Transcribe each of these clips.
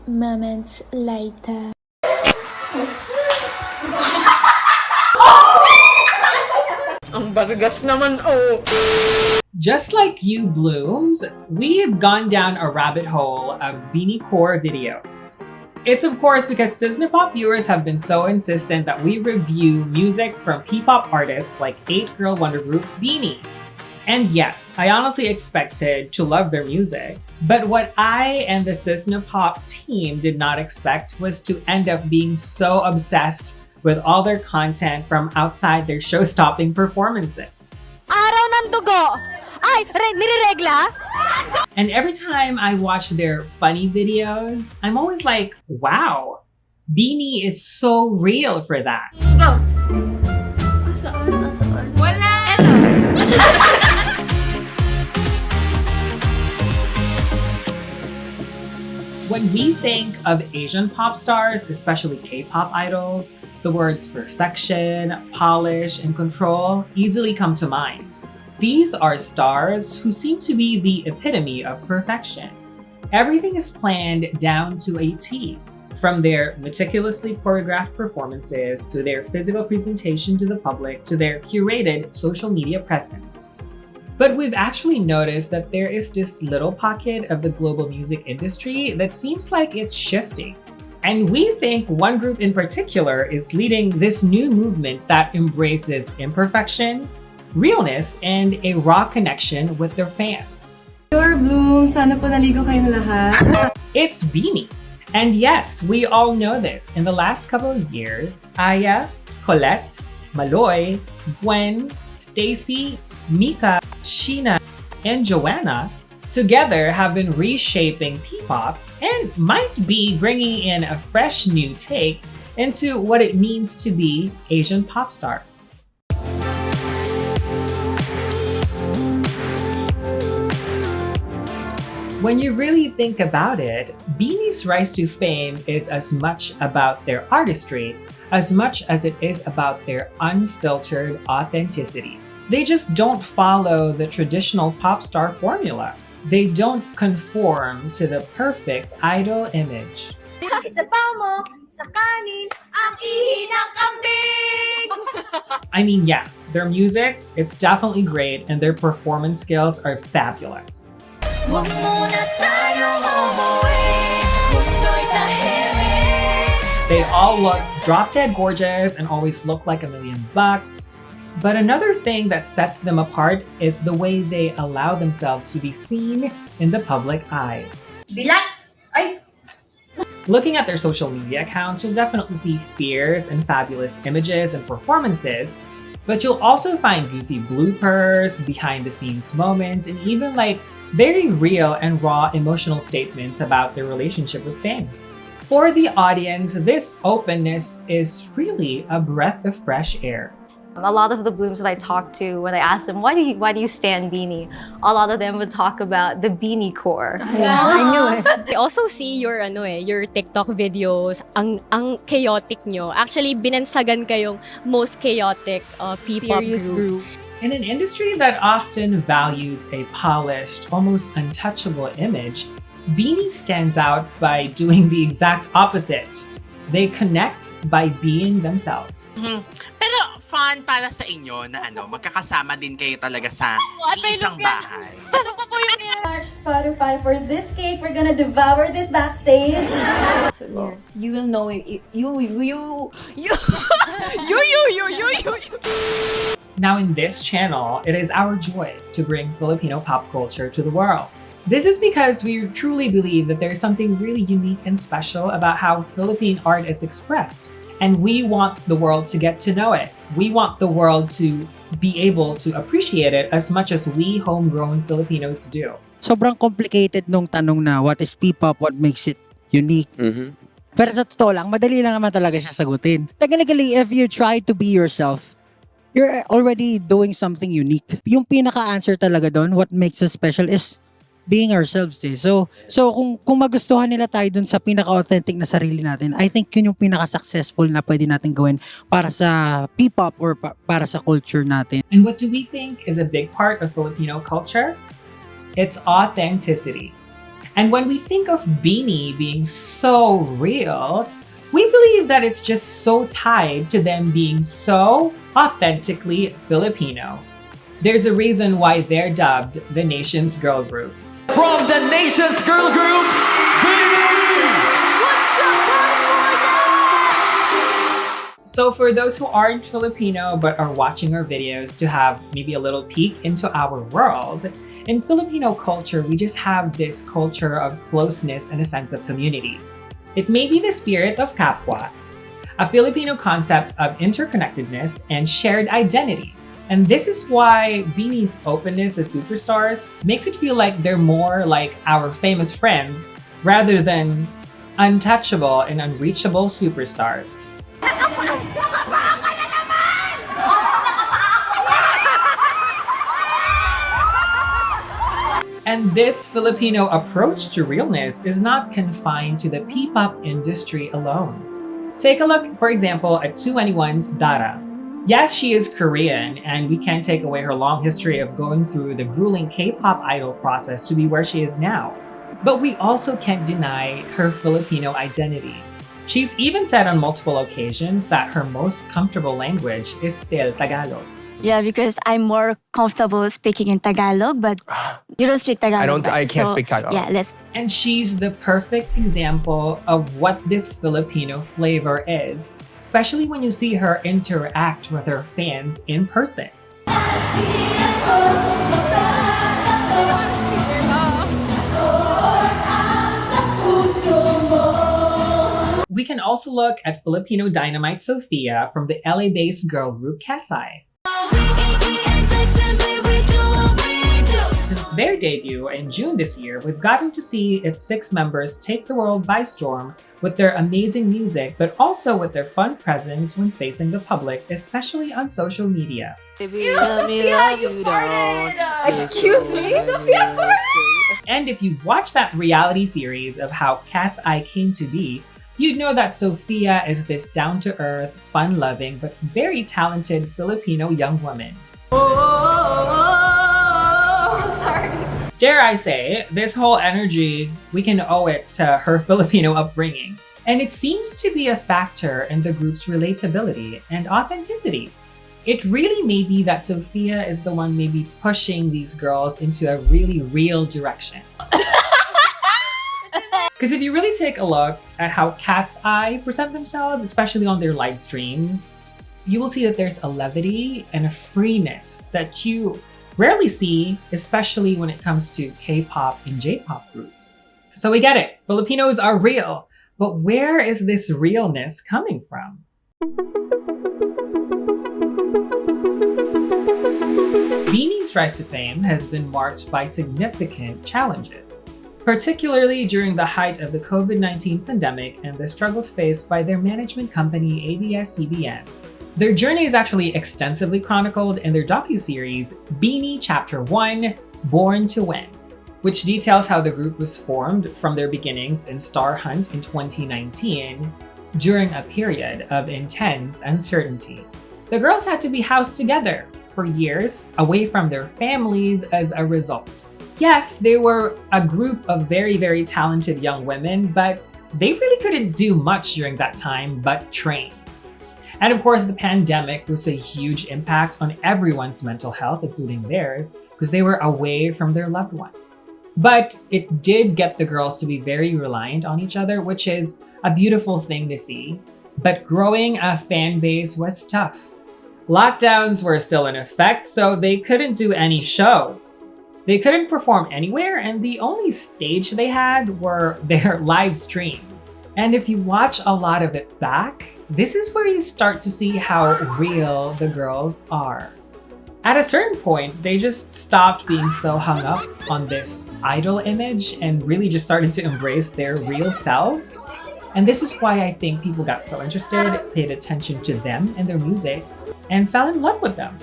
Moments later. Ang bargas naman, oh! Just like you blooms, we have gone down a rabbit hole of BINI Core videos. It's of course because SISNE POP viewers have been so insistent that we review music from PPop artists like 8-girl wonder group BINI. And yes, I honestly expected to love their music, but what I and the SISNE POP team did not expect was to end up being so obsessed with all their content from outside their show-stopping performances. Araw ng dugo! Ay, niriregla? And every time I watch their funny videos, I'm always like, wow, BINI is so real for that. Asaan? Wala! When we think of Asian pop stars, especially K-pop idols, the words perfection, polish, and control easily come to mind. These are stars who seem to be the epitome of perfection. Everything is planned down to a T, from their meticulously choreographed performances to their physical presentation to the public to their curated social media presence. But we've actually noticed that there is this little pocket of the global music industry that seems like it's shifting. And we think one group in particular is leading this new movement that embraces imperfection, realness, and a raw connection with their fans. Your bloom, sana po naligo kayong lahat. It's BINI. And yes, we all know this. In the last couple of years, Aya, Colette, Maloy, Gwen, Stacy, Mika, Sheena, and Joanna together have been reshaping P-pop and might be bringing in a fresh new take into what it means to be Asian pop stars. When you really think about it, BINI's rise to fame is as much about their artistry as much as it is about their unfiltered authenticity. They just don't follow the traditional pop star formula. They don't conform to the perfect idol image. Isa pa mo, sa kanin, ang ihi ng kambing! I mean, yeah, their music, it's definitely great and their performance skills are fabulous. Huwag muna tayong umuwi, mundo'y tahimik. They all look drop-dead gorgeous and always look like $1,000,000. But another thing that sets them apart is the way they allow themselves to be seen in the public eye. Bilang! Ay! Looking at their social media accounts, you'll definitely see fierce and fabulous images and performances, but you'll also find goofy bloopers, behind-the-scenes moments, and even like very real and raw emotional statements about their relationship with fame. For the audience, this openness is really a breath of fresh air. A lot of the blooms that I talked to, when I asked them, why do you stan BINI? A lot of them would talk about the BINI Core. Yeah, I knew it. I also see your your TikTok videos, ang chaotic nyo. Actually, binansagan kayong most chaotic P-pop group. In an industry that often values a polished, almost untouchable image, BINI stands out by doing the exact opposite. They connect by being themselves. Pero fun para sa inyo na magkakasama din kayo talaga sa isang bahay. Spotify for this cake. We're gonna devour this backstage. Yes, you will know it. Now in this channel, it is our joy to bring Filipino pop culture to the world. This is because we truly believe that there's something really unique and special about how Philippine art is expressed. And we want the world to get to know it. We want the world to be able to appreciate it as much as we homegrown Filipinos do. Sobrang complicated nung tanong na what is P-pop, what makes it unique. Pero sa totoo lang, madali lang naman talaga siya sagutin. Technically, if you try to be yourself, you're already doing something unique. Yung pinaka-answer talaga doon, what makes us special is being ourselves eh. So kung magustuhan nila tayo dun sa pinaka-authentic na sarili natin, I think yun yung pinaka-successful na pwede natin gawin para sa P-pop or para sa culture natin. And what do we think is a big part of Filipino culture? It's authenticity. And when we think of BINI being so real, we believe that it's just so tied to them being so authentically Filipino. There's a reason why they're dubbed the nation's girl group. From the nation's girl group, BINI! What's up, So for those who aren't Filipino but are watching our videos to have maybe a little peek into our world, in Filipino culture, we just have this culture of closeness and a sense of community. It may be the spirit of kapwa, a Filipino concept of interconnectedness and shared identity. And this is why BINI's openness as superstars makes it feel like they're more like our famous friends rather than untouchable and unreachable superstars. And this Filipino approach to realness is not confined to the P-pop industry alone. Take a look, for example, at 2NE1's Dara. Yes, she is Korean, and we can't take away her long history of going through the grueling K-pop idol process to be where she is now. But we also can't deny her Filipino identity. She's even said on multiple occasions that her most comfortable language is still Tagalog. Yeah, because I'm more comfortable speaking in Tagalog, but you don't speak Tagalog. I can't speak Tagalog. Yeah, let's. And she's the perfect example of what this Filipino flavor is, especially when you see her interact with her fans in person. We can also look at Filipino dynamite Sophia from the LA-based girl group Cat's Eye. Since their debut in June this year, we've gotten to see its 6 members take the world by storm with their amazing music, but also with their fun presence when facing the public, especially on social media. Sophia, you farted! Excuse me? Sophia farted! And if you've watched that reality series of how Cat's Eye came to be, you'd know that Sophia is this down-to-earth, fun-loving, but very talented Filipino young woman. Sorry. Dare I say, this whole energy, we can owe it to her Filipino upbringing. And it seems to be a factor in the group's relatability and authenticity. It really may be that Sophia is the one maybe pushing these girls into a really real direction. Because if you really take a look at how Cat's Eye present themselves, especially on their live streams, you will see that there's a levity and a freeness that you rarely see, especially when it comes to K-pop and J-pop groups. So we get it, Filipinos are real, but where is this realness coming from? BINI's rise to fame has been marked by significant challenges, particularly during the height of the COVID-19 pandemic and the struggles faced by their management company ABS-CBN. Their journey is actually extensively chronicled in their docuseries BINI Chapter 1, Born to Win, which details how the group was formed from their beginnings in Star Hunt in 2019 during a period of intense uncertainty. The girls had to be housed together for years, away from their families as a result. Yes, they were a group of very, very talented young women, but they really couldn't do much during that time but train. And of course, the pandemic was a huge impact on everyone's mental health, including theirs, because they were away from their loved ones. But it did get the girls to be very reliant on each other, which is a beautiful thing to see. But growing a fan base was tough. Lockdowns were still in effect, so they couldn't do any shows. They couldn't perform anywhere, and the only stage they had were their live streams. And if you watch a lot of it back, this is where you start to see how real the girls are. At a certain point, they just stopped being so hung up on this idol image and really just started to embrace their real selves. And this is why I think people got so interested, paid attention to them and their music, and fell in love with them.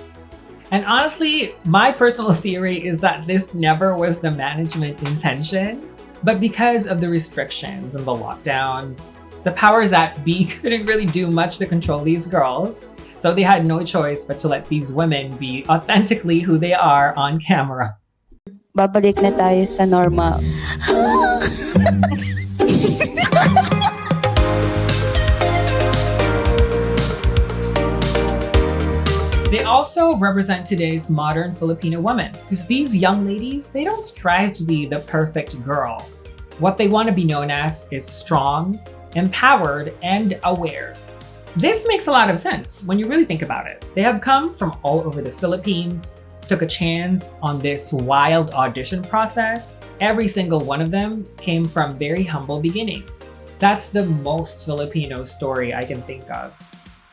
And honestly, my personal theory is that this never was the management intention, but because of the restrictions and the lockdowns, the powers that be couldn't really do much to control these girls, so they had no choice but to let these women be authentically who they are on camera. babalik na tayo sa normal. They also represent today's modern Filipino women, because these young ladies, they don't strive to be the perfect girl. What they want to be known as is strong, empowered, and aware. This makes a lot of sense when you really think about it. They have come from all over the Philippines, took a chance on this wild audition process. Every single one of them came from very humble beginnings. That's the most Filipino story I can think of.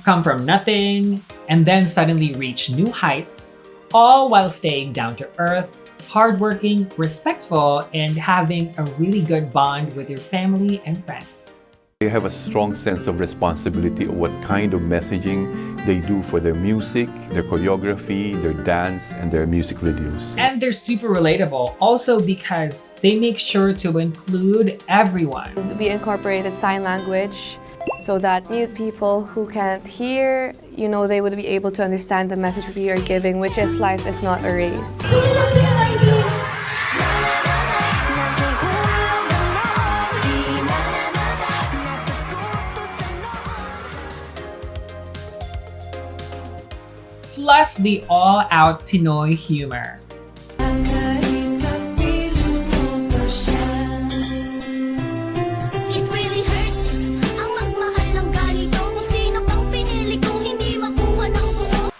Come from nothing, and then suddenly reach new heights, all while staying down to earth, hardworking, respectful, and having a really good bond with your family and friends. They have a strong sense of responsibility of what kind of messaging they do for their music, their choreography, their dance, and their music videos. And they're super relatable also because they make sure to include everyone. We incorporated sign language so that mute people who can't hear, they would be able to understand the message we are giving, which is life is not a race. Plus the all-out Pinoy humor.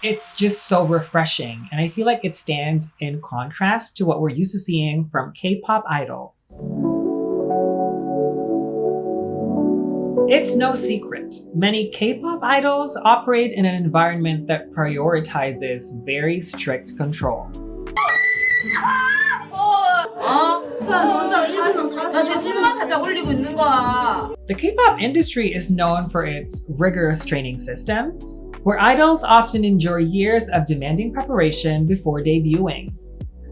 It's just so refreshing, and I feel like it stands in contrast to what we're used to seeing from K-pop idols. It's no secret, many K-pop idols operate in an environment that prioritizes very strict control. The K-pop industry is known for its rigorous training systems, where idols often endure years of demanding preparation before debuting.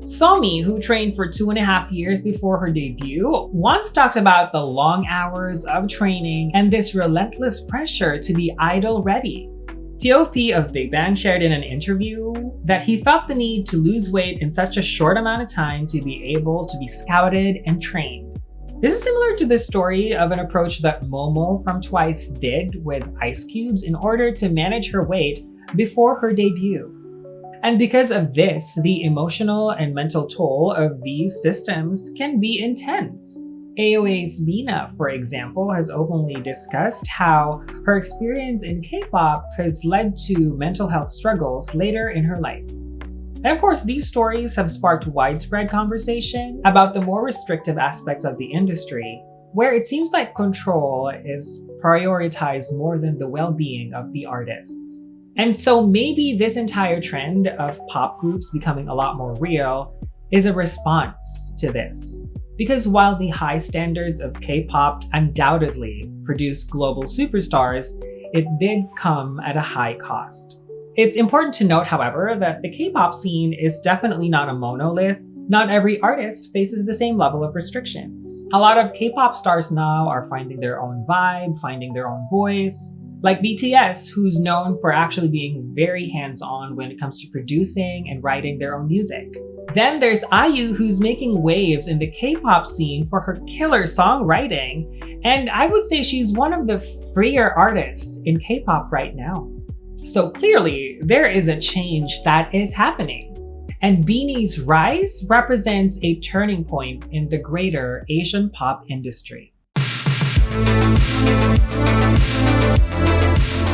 Somi, who trained for 2.5 years before her debut, once talked about the long hours of training and this relentless pressure to be idol ready. T.O.P. of Big Bang shared in an interview that he felt the need to lose weight in such a short amount of time to be able to be scouted and trained. This is similar to the story of an approach that Momo from Twice did with Ice Cubes in order to manage her weight before her debut. And because of this, the emotional and mental toll of these systems can be intense. AOA's Mina, for example, has openly discussed how her experience in K-pop has led to mental health struggles later in her life. And of course, these stories have sparked widespread conversation about the more restrictive aspects of the industry, where it seems like control is prioritized more than the well-being of the artists. And so maybe this entire trend of pop groups becoming a lot more real is a response to this. Because while the high standards of K-pop undoubtedly produce global superstars, it did come at a high cost. It's important to note, however, that the K-pop scene is definitely not a monolith. Not every artist faces the same level of restrictions. A lot of K-pop stars now are finding their own vibe, finding their own voice. Like BTS, who's known for actually being very hands-on when it comes to producing and writing their own music. Then there's IU, who's making waves in the K-pop scene for her killer songwriting. And I would say she's one of the freer artists in K-pop right now. So clearly, there is a change that is happening. And BINI's rise represents a turning point in the greater Asian pop industry.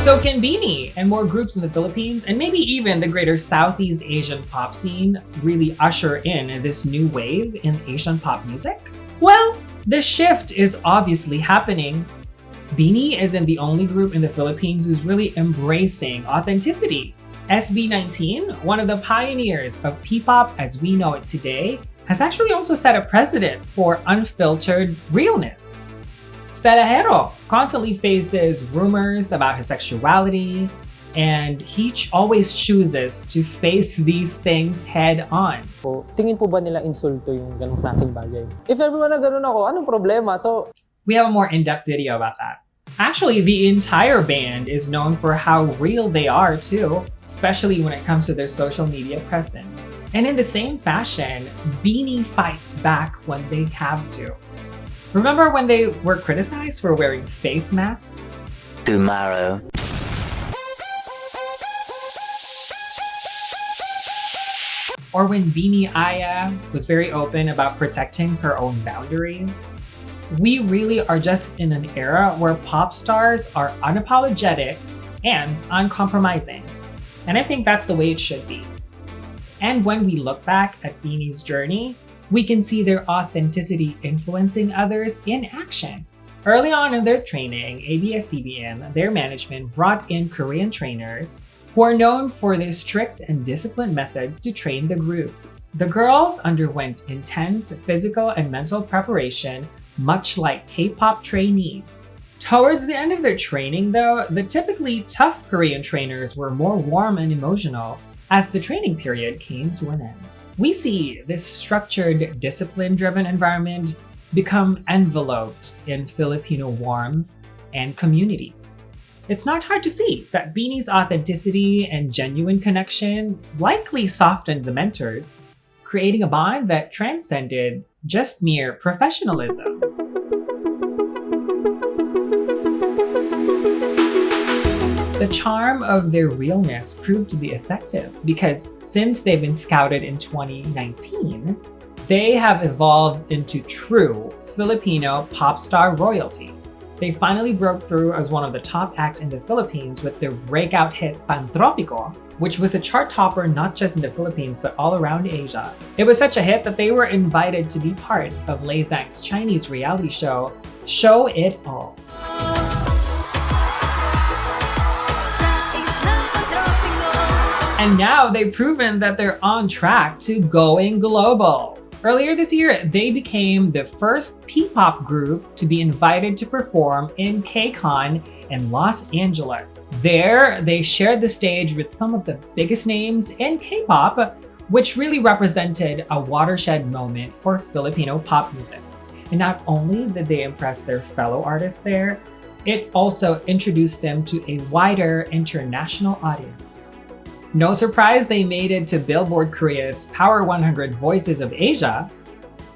So can BINI and more groups in the Philippines, and maybe even the greater Southeast Asian pop scene, really usher in this new wave in Asian pop music? Well, the shift is obviously happening. BINI isn't the only group in the Philippines who's really embracing authenticity. SB19, one of the pioneers of PPop as we know it today, has actually also set a precedent for unfiltered realness. Stella Hero constantly faces rumors about his sexuality, and he always chooses to face these things head on. Tingin po ba nila insulto yung ganung klaseng bagay? If everyone na ganun ako, anong problema? So we have a more in-depth video about that. Actually, the entire band is known for how real they are too, especially when it comes to their social media presence. And in the same fashion, BINI fights back when they have to. Remember when they were criticized for wearing face masks? Tomorrow. Or when BINI Aya was very open about protecting her own boundaries? We really are just in an era where pop stars are unapologetic and uncompromising. And I think that's the way it should be. And when we look back at BINI's journey, we can see their authenticity influencing others in action. Early on in their training, ABS-CBN, their management brought in Korean trainers who are known for their strict and disciplined methods to train the group. The girls underwent intense physical and mental preparation, much like K-pop trainees. Towards the end of their training though, the typically tough Korean trainers were more warm and emotional as the training period came to an end. We see this structured, discipline-driven environment become enveloped in Filipino warmth and community. It's not hard to see that BINI's authenticity and genuine connection likely softened the mentors, creating a bond that transcended just mere professionalism. The charm of their realness proved to be effective because since they've been scouted in 2019, they have evolved into true Filipino pop star royalty. They finally broke through as one of the top acts in the Philippines with their breakout hit Pantropico, which was a chart topper not just in the Philippines but all around Asia. It was such a hit that they were invited to be part of Lay Zhang's Chinese reality show, Show It All. And now they've proven that they're on track to going global. Earlier this year, they became the first PPop group to be invited to perform in KCON in Los Angeles. There, they shared the stage with some of the biggest names in K-pop, which really represented a watershed moment for Filipino pop music. And not only did they impress their fellow artists there, it also introduced them to a wider international audience. No surprise they made it to Billboard Korea's Power 100 Voices of Asia,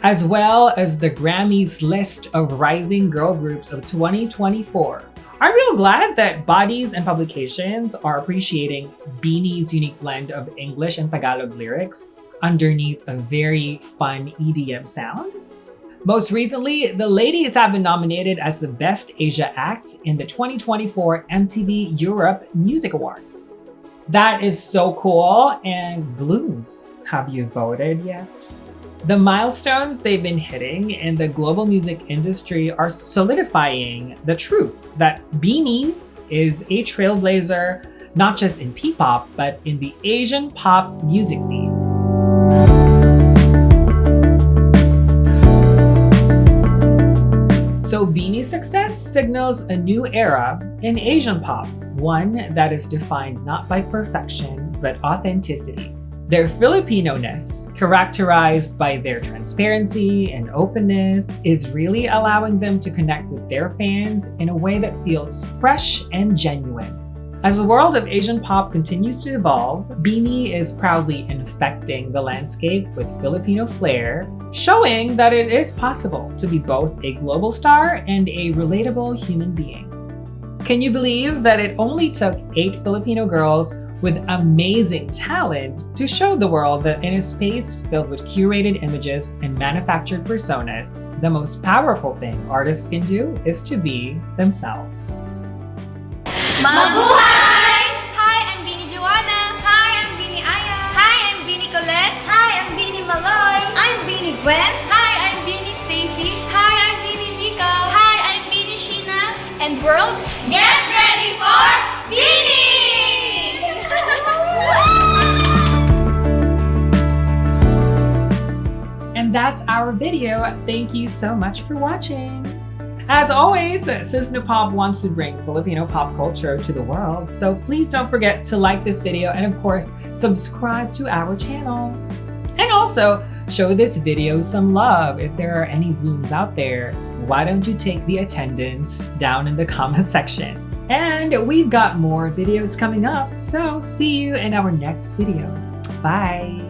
as well as the Grammys list of rising girl groups of 2024. I'm real glad that bodies and publications are appreciating BINI's unique blend of English and Tagalog lyrics underneath a very fun EDM sound. Most recently, the ladies have been nominated as the Best Asia Act in the 2024 MTV Europe Music Awards. That is so cool. And Blooms, have you voted yet? The milestones they've been hitting in the global music industry are solidifying the truth that BINI is a trailblazer, not just in P-pop, but in the Asian pop music scene. So BINI's success signals a new era in Asian pop, one that is defined not by perfection, but authenticity. Their Filipino-ness, characterized by their transparency and openness, is really allowing them to connect with their fans in a way that feels fresh and genuine. As the world of Asian pop continues to evolve, BINI is proudly infecting the landscape with Filipino flair, showing that it is possible to be both a global star and a relatable human being. Can you believe that it only took 8 Filipino girls with amazing talent to show the world that in a space filled with curated images and manufactured personas, the most powerful thing artists can do is to be themselves. Mabuhay! Hi, I'm BINI Joanna. Hi, I'm BINI Aya. Hi, I'm BINI Colette. Hi, I'm BINI Maloy. I'm BINI Gwen. Hi, I'm BINI Stacy. Hi, I'm BINI Mika. Hi, I'm BINI Sheena. And world, get ready for BINI! And that's our video. Thank you so much for watching. As always, SISNE Pop wants to bring Filipino pop culture to the world, so please don't forget to like this video and of course, subscribe to our channel. And also, show this video some love. If there are any blooms out there, why don't you take the attendance down in the comment section? And we've got more videos coming up, so see you in our next video. Bye!